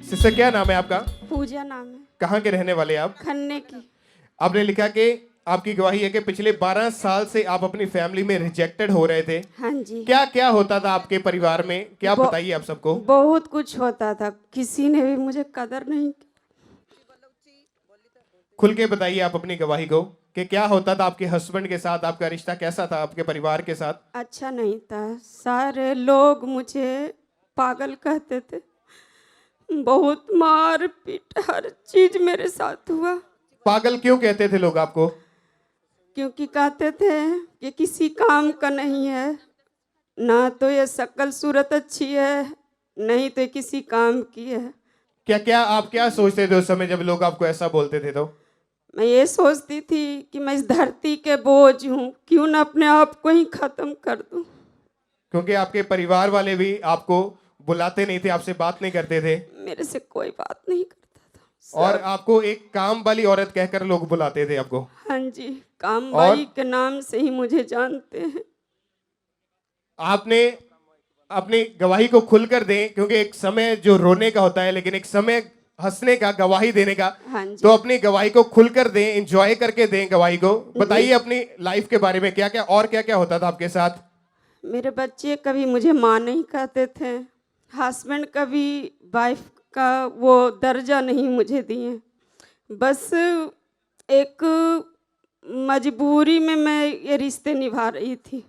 Sister क्या नाम है आपका? पूजा नाम है। कहाँ के रहने वाले आप? खन्ने की। आपने लिखा कि आपकी गवाही है कि पिछले 12 साल से आप अपनी फैमिली में रिजेक्टेड हो रहे थे। हाँ जी। क्या क्या होता था आपके परिवार में, क्या बताइए आप सबको। बहुत कुछ होता था, किसी ने भी मुझे कदर नहीं की। खुल के बताइए आप अपनी गवाही को कि क्या होता था आपके हस्बैंड के साथ, आपका रिश्ता कैसा था आपके परिवार के साथ? अच्छा नहीं था, सारे लोग मुझे पागल कहते थे, बहुत मार पीट हर चीज मेरे साथ हुआ। पागल क्यों कहते थे लोग आपको? क्योंकि कहते थे कि किसी काम का नहीं है, ना तो ये शक्ल सूरत अच्छी है, नहीं तो ये किसी काम की है। क्या क्या आप क्या सोचते थे उस समय जब लोग आपको ऐसा बोलते थे? तो मैं ये सोचती थी कि मैं इस धरती के बोझ हूँ, क्यों ना अपने आप को ही खत्म कर दूं। क्योंकि आपके परिवार वाले भी आपको बुलाते नहीं थे, आपसे बात नहीं करते थे, मेरे से कोई बात नहीं करता था और सब। आपको एक काम वाली औरत कहकर लोग बुलाते थे आपको। हाँ जी, काम और बाई के नाम से ही मुझे जानते हैं। आपने अपनी गवाही को खुलकर दें, क्योंकि एक समय जो रोने का होता है लेकिन एक समय हंसने का, गवाही देने का। हाँ जी। तो अपनी गवाही को खुलकर दें, एंजॉय करके दें गवाही को। बताइए अपनी लाइफ के बारे में, क्या क्या और क्या क्या होता था आपके साथ? मेरे बच्चे कभी मुझे माँ नहीं कहते थे, हस्बैंड कभी वाइफ का वो दर्जा नहीं मुझे दिए। बस एक मजबूरी में मैं ये रिश्ते निभा रही थी।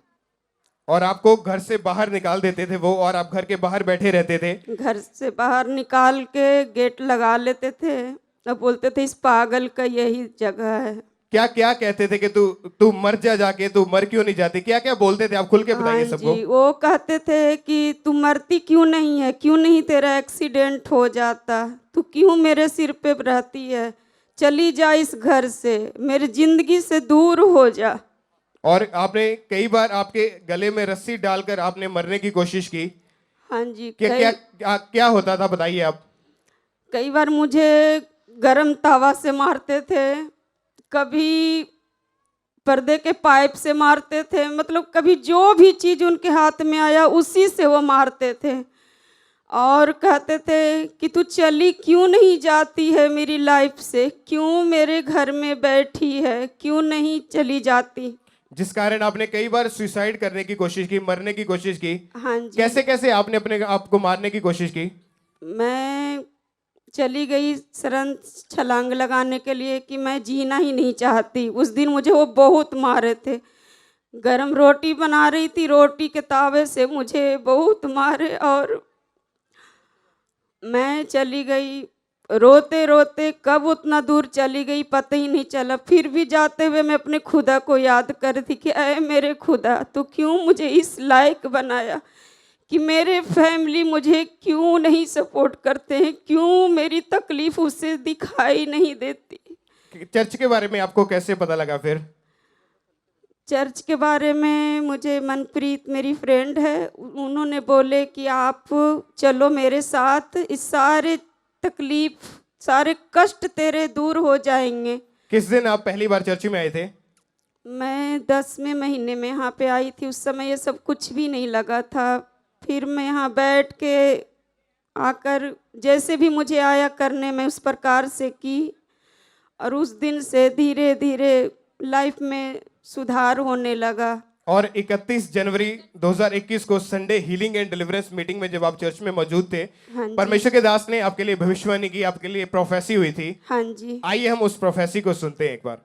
और आपको घर से बाहर निकाल देते थे वो, और आप घर के बाहर बैठे रहते थे। घर से बाहर निकाल के गेट लगा लेते थे और बोलते थे इस पागल का यही जगह है। क्या क्या कहते थे कि तू मर जा, जाके तू मर क्यों नहीं जाती? क्या क्या बोलते थे आप? खुल के बताइए हाँ सबको। जी, वो कहते थे कि तू मरती क्यों नहीं है, क्यों नहीं तेरा एक्सीडेंट हो जाता, तू क्यों मेरे सिर पे रहती है, चली जा इस घर से, मेरी जिंदगी से दूर हो जा। और आपने कई बार आपके गले में रस्सी डालकर आपने मरने की कोशिश की। हाँ जी, क्या क्या क्या, क्या होता था बताइए आप। कई बार मुझे गरम तवा से मारते थे, कभी पर्दे के पाइप से मारते थे, मतलब कभी जो भी चीज़ उनके हाथ में आया उसी से वो मारते थे। और कहते थे कि तू चली क्यों नहीं जाती है मेरी लाइफ से, क्यों मेरे घर में बैठी है, क्यों नहीं चली जाती। जिस कारण आपने कई बार सुसाइड करने की कोशिश की, मरने की कोशिश की। हाँ जी। कैसे कैसे आपने अपने आप को मारने की कोशिश की? मैं चली गई शरण छलांग लगाने के लिए कि मैं जीना ही नहीं चाहती। उस दिन मुझे वो बहुत मारे थे, गरम रोटी बना रही थी, रोटी के तावे से मुझे बहुत मारे, और मैं चली गई रोते रोते। कब उतना दूर चली गई पता ही नहीं चला। फिर भी जाते हुए मैं अपने खुदा को याद कर रही थी कि अरे मेरे खुदा, तू क्यों मुझे इस लायक बनाया, कि मेरे फैमिली मुझे क्यों नहीं सपोर्ट करते हैं, क्यों मेरी तकलीफ उसे दिखाई नहीं देती। चर्च के बारे में आपको कैसे पता लगा फिर? चर्च के बारे में मुझे मनप्रीत मेरी फ्रेंड है, उन्होंने बोले कि आप चलो मेरे साथ, इस सारे तकलीफ सारे कष्ट तेरे दूर हो जाएंगे। किस दिन आप पहली बार चर्च में आए थे? मैं 10वें महीने में यहाँ पे आई थी, उस समय ये सब कुछ भी नहीं लगा था। फिर मैं यहाँ बैठ के आकर जैसे भी मुझे आया करने में उस प्रकार से की, और उस दिन से धीरे धीरे लाइफ में सुधार होने लगा। और 31 जनवरी 2021 को Sunday healing and deliverance meeting में जब आप चर्च में मौजूद थे, हाँ जी। परमेश्वर के दास ने आपके लिए भविष्यवाणी की, आपके लिए प्रोफेसी हुई थी। हाँ जी। आइए हम उस प्रोफेसी को सुनते हैं एक बार।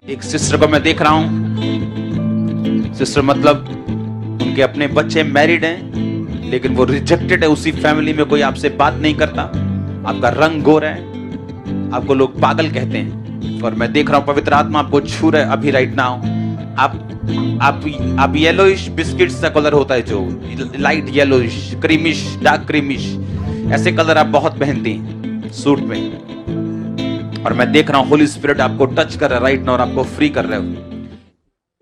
एक सिस्टर को मैं देख रहा हूं। सिस्टर मतलब उनके अपने बच्चे मैरिड हैं, लेकिन वो रिजेक्टेड है। उसी फैमिली में कोई आपसे बात नहीं करता, आपका रंग गोरा है, आपको लोग पागल कहते हैं। और मैं देख रहा हूं पवित्र आत्मा आपको छू रहा है अभी राइट नाउ। आप येलोइश बिस्किट्स का कलर होता है, जो light yellowish, creamish, dark creamish, ऐसे कलर आप बहुत पहनती हैं सूट में। और मैं देख रहा हूं होली स्पिरिट आपको टच कर रहा है राइट नाउ और आपको फ्री कर रहा है।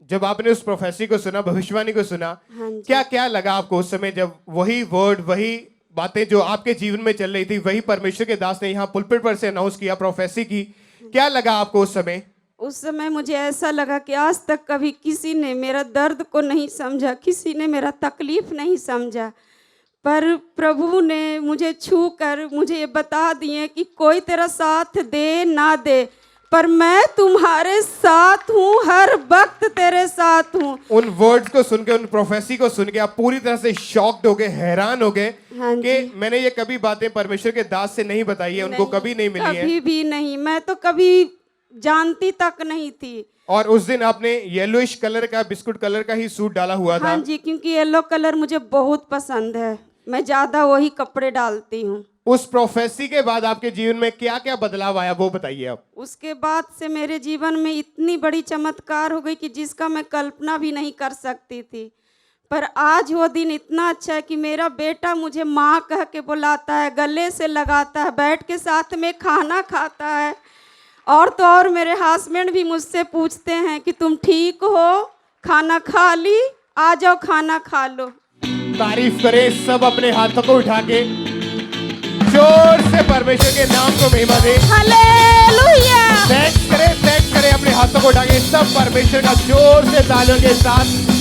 जब आपने उस प्रोफेसी को सुना, भविष्यवाणी को सुना, हाँ जी। क्या क्या लगा आपको उस समय जब वही वर्ड, वही बातें जो आपके जीवन में चल रही थी, वही परमेश्वर के दास ने यहाँ पुलपिट पर से अनाउंस किया, प्रोफेसी की? क्या लगा आपको उस समय? उस समय मुझे ऐसा लगा कि आज तक कभी किसी ने मेरा दर्द को नहीं समझा, किसी ने मेरा तकलीफ नहीं समझा, पर प्रभु ने मुझे छू कर मुझे ये बता दिए कि कोई तेरा साथ दे ना दे, पर मैं तुम्हारे साथ हूँ, हर वक्त तेरे साथ हूँ। उन वर्ड्स को सुन के, उन प्रोफेसी को सुन के आप पूरी तरह से शॉक्ड हो गए, हैरान हो गए हाँ कि जी। मैंने ये कभी बातें परमेश्वर के दास से नहीं बताई है, उनको कभी नहीं मिली है। कभी भी नहीं, मैं तो कभी जानती तक नहीं थी। और उस दिन आपने येलोइश कलर का, बिस्कुट कलर का ही सूट डाला हुआ था। हाँ जी, क्योंकि येलो कलर मुझे बहुत पसंद है, मैं ज्यादा वही कपड़े डालती हूँ। उस प्रोफेसी के बाद आपके जीवन में क्या क्या बदलाव आया वो बताइए आप। उसके बाद से मेरे जीवन में इतनी बड़ी चमत्कार हो गई कि जिसका मैं कल्पना भी नहीं कर सकती थी। पर आज वो दिन इतना अच्छा है कि मेरा बेटा मुझे माँ कह के बुलाता है, गले से लगाता है, बैठ के साथ में खाना खाता है। और तो और मेरे हस्बैंड भी मुझसे पूछते हैं कि तुम ठीक हो, खाना खा ली, आ जाओ खाना खा लो। तारीफ करें सब अपने हाथों को उठा के, जोर से परमेश्वर के नाम को महिमा दें। हालेलुया। थैंक्स करें अपने हाथों को उठा के सब परमेश्वर का जोर से तालियों के साथ।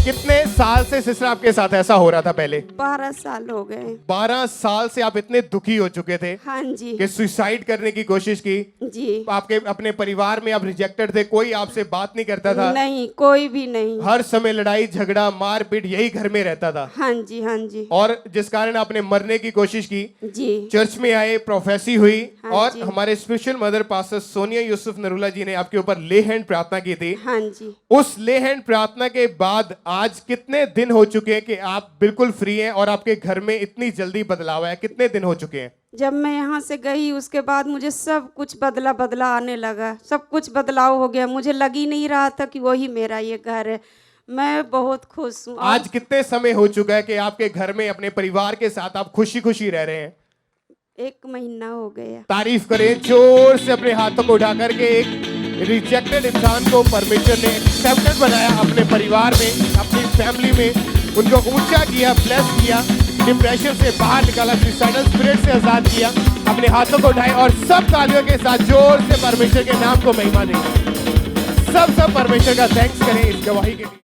कितने साल से सिस्टर आपके साथ ऐसा हो रहा था पहले? 12 साल हो गए। 12 साल से आप इतने दुखी हो चुके थे हाँ जी कि सुसाइड करने की कोशिश की। जी। आपके अपने परिवार में आप रिजेक्टेड थे, कोई आपसे बात नहीं करता था, नहीं, कोई भी नहीं। हर समय लड़ाई झगड़ा मारपीट यही घर में रहता था। हाँ जी हाँ जी और जिस कारण आपने मरने की कोशिश की, जी। चर्च में आए, प्रोफेसी हुई हाँ और जी। हमारे spiritual mother pastor Sonia Yusuf Narula ji ने आपके ऊपर ले हैंड प्रार्थना की थी। हाँ जी। उस ले हैंड प्रार्थना के बाद आज कितने दिन हो चुके हैं कि आप बिल्कुल फ्री हैं और आपके घर में इतनी जल्दी बदलाव आया? कितने दिन हो चुके हैं? जब मैं यहाँ से गई उसके बाद मुझे सब कुछ बदला आने लगा, सब कुछ बदलाव हो गया। मुझे लग ही नहीं रहा था कि वही मेरा ये घर है। मैं बहुत खुश हूँ। आज कितने समय हो चुका है कि आपके घर में अपने परिवार के साथ आप खुशी खुशी रह रहे हैं? 1 महीना हो गया। तारीफ करें जोर से अपने हाथों को उठा करके। एक रिजेक्टेड इंसान को परमेश्वर ने एक्सेप्टेड बनाया अपने परिवार में, अपनी फैमिली में, उनको ऊंचा किया, ब्लेस किया, डिप्रेशन से बाहर निकाला, सुसाइडल स्पिरिट से आजाद किया। अपने हाथों को उठाए और सब तालियों के साथ जोर से परमेश्वर के नाम को महिमा दें। सब परमेश्वर का थैंक्स करें इस गवाही के लिए।